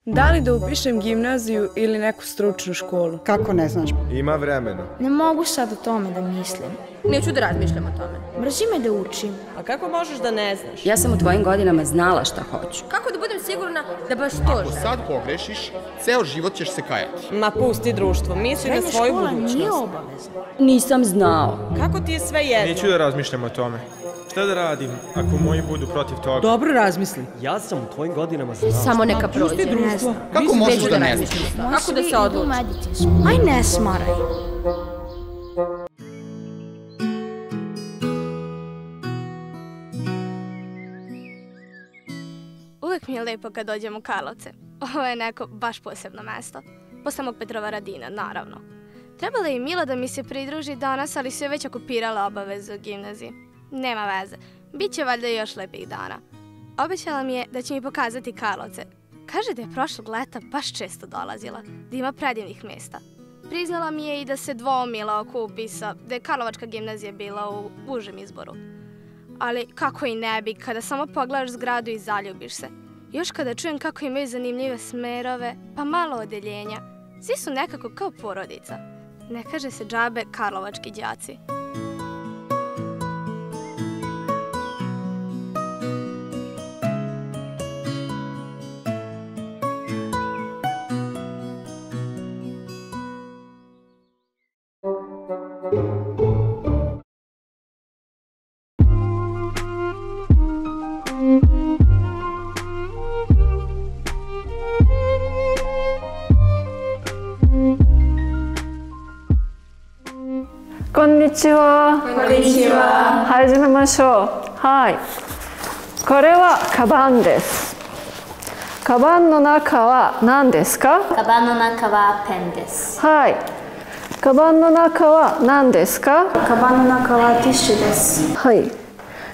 Da li da upišem gimnaziju ili neku stručnu školu? Kako ne znaš? Ima vremena. Ne mogu sad o tome da mislim. Neću da razmišljam o tome. Mrzi me da učim. A kako možeš da ne znaš? Ja sam u tvojim godinama znala šta hoću. Kako da budem sigurna da baš to Ako sad pogrešiš, ceo život ćeš se kajati. Ma pusti društvo, misli na svoju budućnost. Srednja škola nije obavezna. Nisam znao. Kako ti je sve jedno? Neću da razmišljam o tome. Šta da radim ako moji budu protiv toga? Dobro razmisli. Ja sam u tvojim godinama znao. Samo neka prođe. Pusti društvo. Kako možeš da ne znaš? Kako da se odluči? Aj ne smaraj. Uvek mi je lepo kad dođem u Karlovce. Ovo je neko baš posebno mesto. Posle mog Petrovaradina, naravno. Trebala je i Mila da mi se pridruži danas, ali su je već okupirala obavezu u gimnaziji. Nema veze, bit će valjda još lepih dana. Obećala mi je da će mi pokazati Karlovce. Kaže da je prošlog leta baš često dolazila, da ima predivnih mesta. Priznala mi je i da se dvomila oko upisa, da je Karlovačka gimnazija bila u užem izboru. Ali kako i ne bi, kada samo pogledaš zgradu i zaljubiš se. Još kada čujem kako imaju zanimljive smerove, pa malo odeljenja. Svi su nekako kao porodica. Ne kaže se džabe karlovački đaci. Konnichiwa. Konnichiwa. 始めましょう。はい。これはカバンです。カバンの中は何ですか？カバンの中はペンです。はい。カバンの中は何ですか？カバンの中はティッシュです。はい。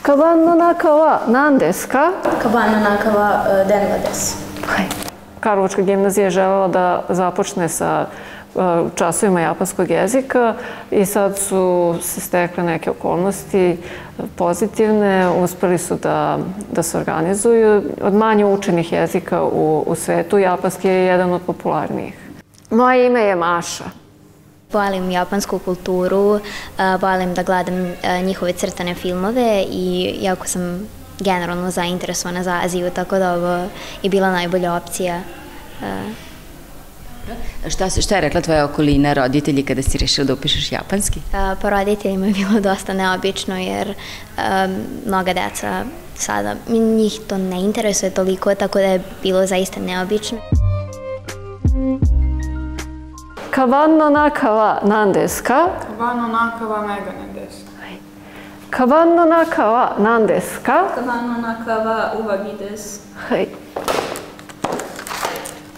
カバンの中は何ですか？カバンの中は電話です。はい。Karlovačka gimnazija je želela da započne sa časovima japanskog jezika i sad su se stekle neke okolnosti pozitivne, uspeli su da se organizuju. Od manje učenih jezika u svetu, japanski je jedan od popularnijih. Moje ime je Maša. Volim japansku kulturu, volim da gledam njihove crtane filmove i jako sam generalno zainteresovana za Aziju, tako da ovo je bila najbolja opcija. Šta je rekla tvoja okolina, roditelji, kada si rešila da upišeš japanski? Pa roditeljima je bilo dosta neobično jer mnoga deca sada, njih to ne interesuje toliko, tako da je bilo zaista neobično. カバンの中は何ですか？カバンの中はメガネです。カバンの中は何ですか？カバンの中は上着です。はい。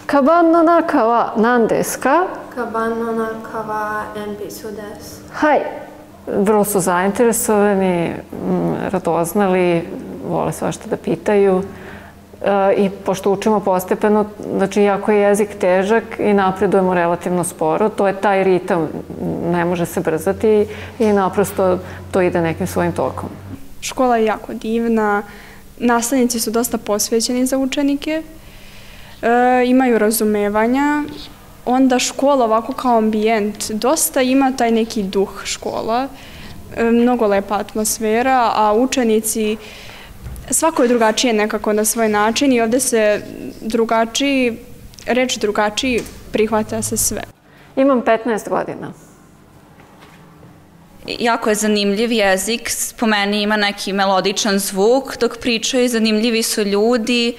カバンの中は何ですか？カバンの中は鉛筆です。はい。Vrlo su zainteresovani, radoznali, vole svašta da pitaju. I pošto učimo postepeno, znači jako je jezik težak i napredujemo relativno sporo, to je taj ritam, ne može se brzati i naprosto to ide nekim svojim tokom. Škola je jako divna, nastavnici su dosta posvećeni za učenike, imaju razumevanja, onda škola ovako kao ambijent, dosta ima taj neki duh škola, mnogo lepa atmosfera, a učenici svako je drugačije nekako na svoj način i ovde se reč drugačiji prihvata se sve. Imam 15 godina. Jako je zanimljiv jezik, po meni ima neki melodičan zvuk dok pričaju, zanimljivi su ljudi,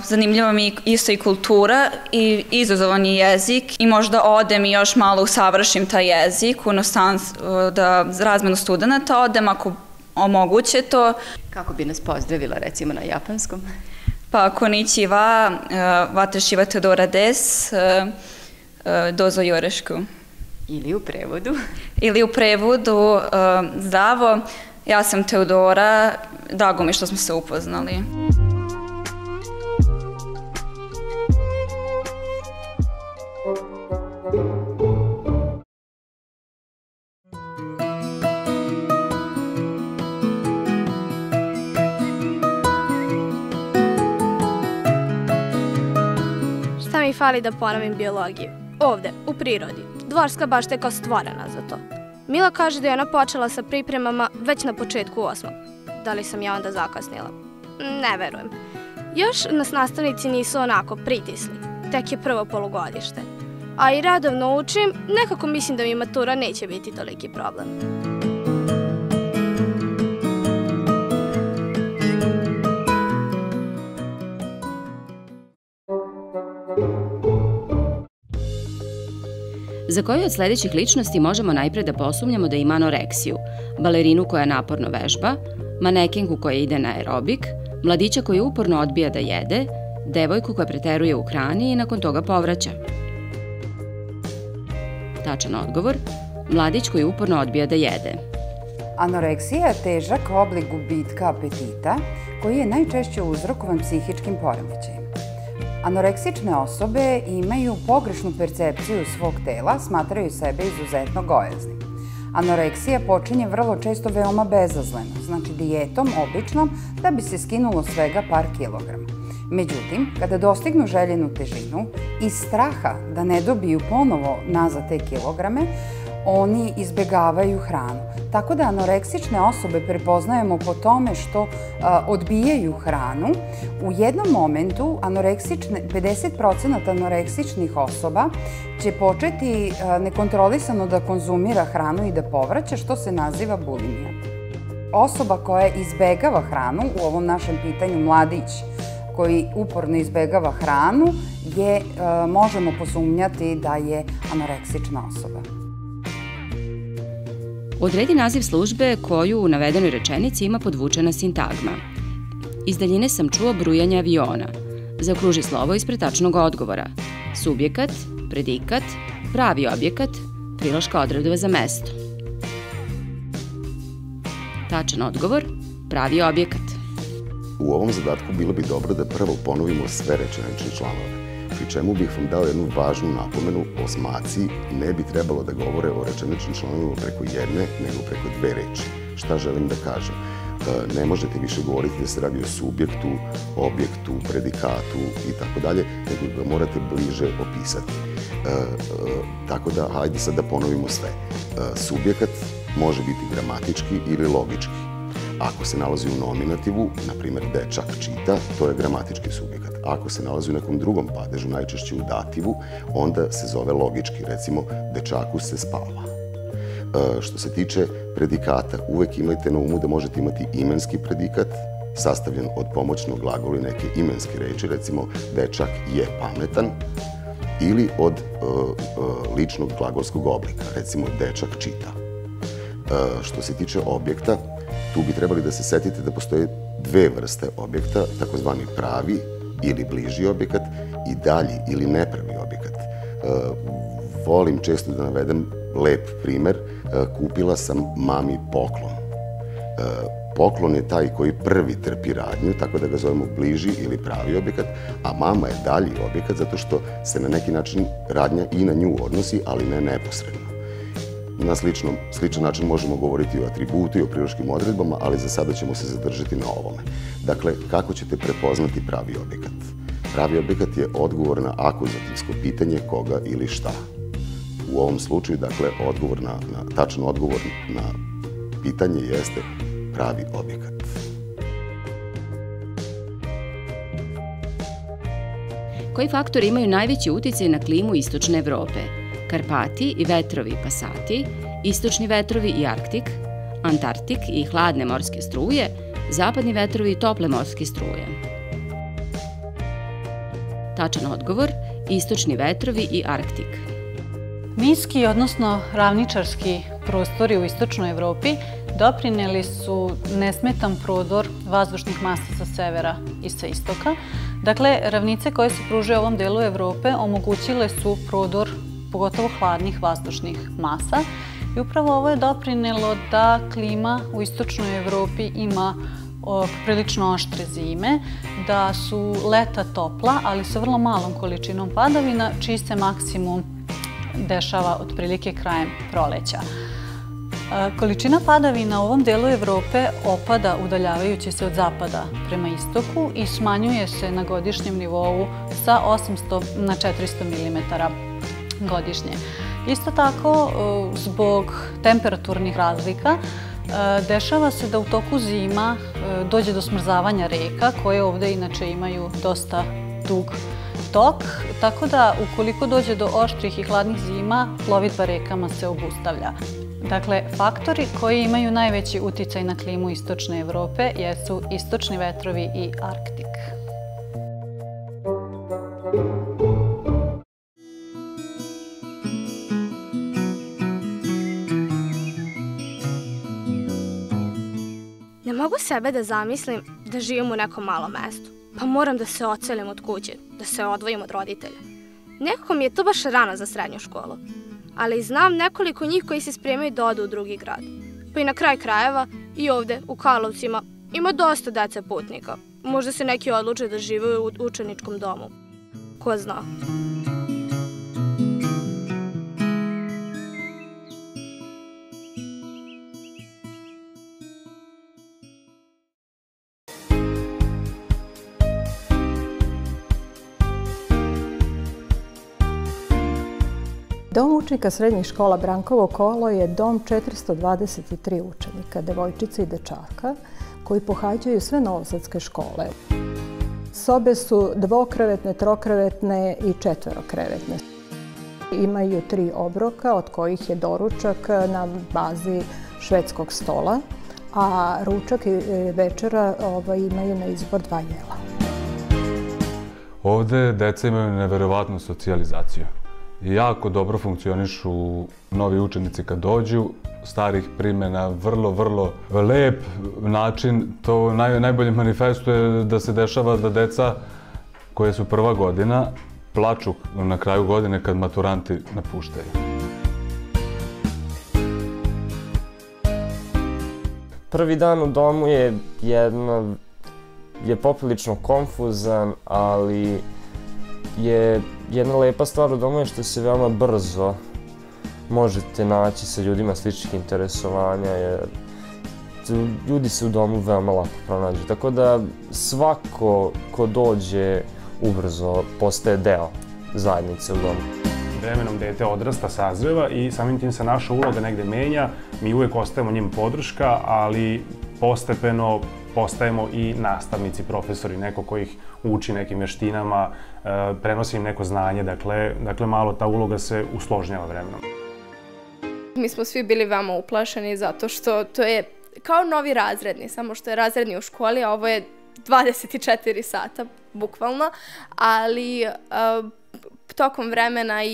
zanimljiva mi je isto i kultura i izazovan je jezik i možda odem i još malo usavršim taj jezik u inostranstvu, da razmenu studenta odem ako omoguće to. Kako bi nas pozdravila recimo na japanskom? Pa konnichiwa, watashi wa Teodora desu, dozo yorešku. Ili u prevodu? Ili u prevodu, zdravo, ja sam Teodora, drago mi što smo se upoznali. mi fali da ponovim biologiju. Ovde, u prirodi. Dvorska bašta je kao stvorena za to. Mila kaže da je ona počela sa pripremama već na početku 8. Da li sam ja onda zakasnila? Ne verujem. Još nas nastavnici nisu onako pritisli. Tek je prvo polugodište. A i redovno učim, nekako mislim da mi matura neće biti toliki problem. Za koju od sledećih ličnosti možemo najpre da posumnjamo da ima anoreksiju, balerinu koja naporno vežba, manekenku koja ide na aerobik, mladića koji uporno odbija da jede, devojku koja preteruje u hrani i nakon toga povraća? Tačan odgovor, mladić koji uporno odbija da jede. Anoreksija je težak oblik gubitka apetita koji je najčešće uzrokovan psihičkim poremećajem. Anoreksične osobe imaju pogrešnu percepciju svog tela, smatraju sebe izuzetno gojaznim. Anoreksija počinje vrlo često veoma bezazleno, znači dijetom običnom da bi se skinulo svega par kilograma. Međutim, kada dostignu željenu težinu, iz straha da ne dobiju ponovo nazad te kilograme, oni izbegavaju hranu. Tako da anoreksične osobe prepoznajemo po tome što odbijaju hranu. U jednom momentu 50% anoreksičnih osoba će početi nekontrolisano da konzumira hranu i da povraća, što se naziva bulimija. Osoba koja izbegava hranu, u ovom našem pitanju mladić koji uporno izbegava hranu, možemo posumnjati da je anoreksična osoba. Odredi naziv službe koju u navedenoj rečenici ima podvučena sintagma. Iz daljine sam čuo brujanje aviona. Zaokruži slovo ispred tačnog odgovora. Subjekat, predikat, pravi objekat, priloška odredba za mesto. Tačan odgovor, pravi objekat. U ovom zadatku bilo bi dobro da prvo ponovimo sve rečenične članove, pri čemu bih vam dao jednu važnu napomenu: osmaci ne bi trebalo da govore o rečeničnim članovima preko jedne, nego preko dve reči. Šta želim da kažem? Ne možete više govoriti da se radi o subjektu, objektu, predikatu i tako dalje, nego ga morate bliže opisati. Tako da, hajde sad da ponovimo sve. Subjekat može biti gramatički ili logički. Ako se nalazi u nominativu, na primjer dečak čita, to je gramatički subjekat. Ako se nalazi u nekom drugom padežu, najčešće u dativu, onda se zove logički. Recimo, dečaku se spava. Što se tiče predikata, uvek imajte na umu da možete imati imenski predikat, sastavljen od pomoćnog glagola i neke imenske reči, recimo dečak je pametan, ili od ličnog glagolskog oblika, recimo dečak čita. Što se tiče objekta, tu bi trebali da se setite da postoje dve vrste objekta, takozvani pravi ili bliži objekat i dalji ili nepravi objekat. Volim često da navedem lep primer. Kupila sam mami poklon. Poklon je taj koji prvi trpi radnju, tako da ga zovemo bliži ili pravi objekat, a mama je dalji objekat zato što se na neki način radnja i na nju odnosi, ali ne neposredno. Na sličan način možemo govoriti o atributu i o priloškim odredbama, ali za sada ćemo se zadržati na ovome. Dakle, kako ćete prepoznati pravi objekat? Pravi objekat je odgovor na akuzativsko pitanje koga ili šta. U ovom slučaju, dakle, tačan odgovor na pitanje jeste pravi objekat. Koji faktori imaju najveći uticaj na klimu istočne Evrope? Karpati i vetrovi Pasati, istočni vetrovi i Arktik, Antarktik i hladne morske struje, zapadni vetrovi i tople morske struje. Tačan odgovor, istočni vetrovi i Arktik. Niski, odnosno ravničarski prostori u istočnoj Evropi doprineli su nesmetan prodor vazdušnih masa sa severa i sa istoka. Dakle, ravnice koje se pružaju u ovom delu Evrope omogućile su prodor pogotovo hladnih vazdušnih masa i upravo ovo je doprinelo da klima u istočnoj Evropi ima prilično oštre zime, da su leta topla, ali sa vrlo malom količinom padavina, čiji se maksimum dešava otprilike krajem proleća. Količina padavina u ovom delu Evrope opada udaljavajući se od zapada prema istoku i smanjuje se na godišnjem nivou sa 800 na 400 mm godišnje. Isto tako, zbog temperaturnih razlika, dešava se da u toku zima dođe do smrzavanja reka, koje ovde inače imaju dosta dug tok, tako da ukoliko dođe do oštrih i hladnih zima, plovidba rekama se obustavlja. Dakle, faktori koji imaju najveći uticaj na klimu istočne Evrope jesu istočni vetrovi i Arktik. Ne mogu sebe da zamislim da živim u nekom malom mestu, pa moram da se odselim od kuće, da se odvojim od roditelja. Nekako mi je to baš rano za srednju školu, ali znam nekoliko njih koji se spremaju da odu u drugi grad. Pa i na kraj krajeva, i ovde, u Karlovcima, ima dosta dece putnika. Možda se neki odluče da žive u učeničkom domu. Ko zna? Dom učenika srednjih škola Brankovo Kolo je dom 423 učenika, devojčica i dečaka, koji pohađaju sve novosadske škole. Sobe su dvokrevetne, trokrevetne i četverokrevetne. Imaju 3 obroka, od kojih je doručak na bazi švedskog stola, a ručak i večera imaju na izbor 2 jela. Ovde deca imaju neverovatnu socijalizaciju. Jako dobro funkcionišu novi učenici kad dođu, starih primena, vrlo lep način. To najbolje manifestuje da se dešava da deca koje su prva godina plaču na kraju godine kad maturanti napuštaju. Prvi dan u domu je poprilično konfuzan, ali je jedna lepa stvar u domu je što se veoma brzo možete naći sa ljudima sličnih interesovanja, jer ljudi se u domu veoma lako pronađu. Tako da svako ko dođe ubrzo postaje deo zajednice u domu. Vremenom dete odrasta, sazreva i samim tim se naša uloga negde menja. Mi uvek ostajemo njim podrška, ali postepeno postajemo i nastavnici, profesori, neko ko ih uči nekim veštinama, prenosi im neko znanje, dakle malo ta uloga se usložnjava vremenom. Mi smo svi bili veoma uplašeni zato što to je kao novi razredni, samo što je razredni u školi, a ovo je 24 sata, bukvalno, ali tokom vremena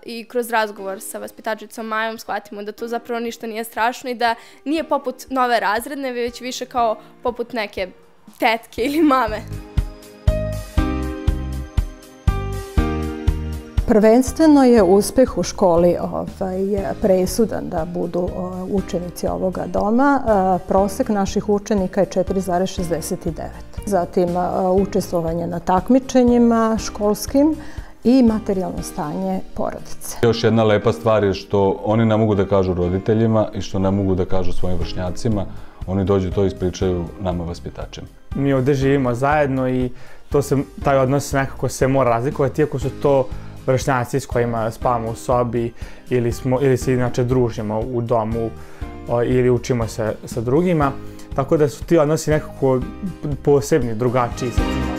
i kroz razgovor sa vaspitačicom Majom shvatimo da to zapravo ništa nije strašno i da nije poput nove razredne, već više kao poput neke tetke ili mame. Prvenstveno je uspeh u školi presudan da budu učenici ovoga doma. Prosek naših učenika je 4,69. Zatim učestvovanje na takmičenjima školskim i materijalno stanje porodice. Još jedna lepa stvar je što oni ne mogu da kažu roditeljima i što ne mogu da kažu svojim vršnjacima. Oni dođu to ispričaju nama vaspitačima. Mi ovde živimo zajedno i taj odnos nekako se mora razlikovati, iako su to vršnjaci s kojima spavamo u sobi ili se inače družimo u domu ili učimo se sa drugima. Tako da su ti odnosi nekako posebni, drugačiji sa njima.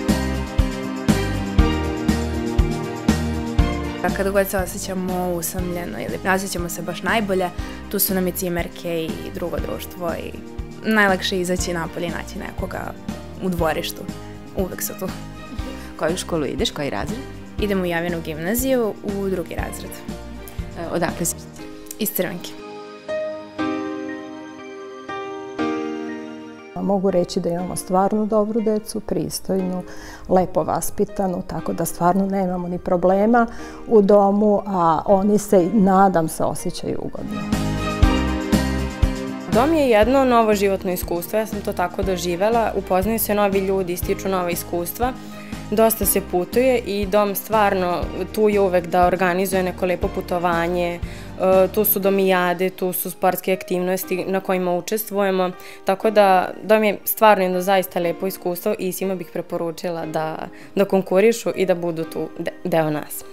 Kada god se osjećamo usamljeno ili ne osjećamo se baš najbolje, tu su nam i cimerke i drugo društvo i najlakše izaći napolje i naći nekoga u dvorištu. Uvek su tu. Koju školu ideš, koji razred? Idem u Javinu gimnaziju u 2. razred. Odakle si? Iz Crvenke. Mogu reći da imamo stvarno dobru decu, pristojnu, lepo vaspitanu, tako da stvarno nemamo ni problema u domu, a oni se, nadam se, osjećaju ugodno. Dom je jedno novo životno iskustvo, ja sam to tako doživela, upoznaju se novi ljudi, stiču nova iskustva, dosta se putuje i dom stvarno tu je uvek da organizuje neko lepo putovanje, tu su domijade, tu su sportske aktivnosti na kojima učestvujemo, tako da dom je stvarno jedno zaista lepo iskustvo i svima bih preporučila da konkurišu i da budu tu deo nas.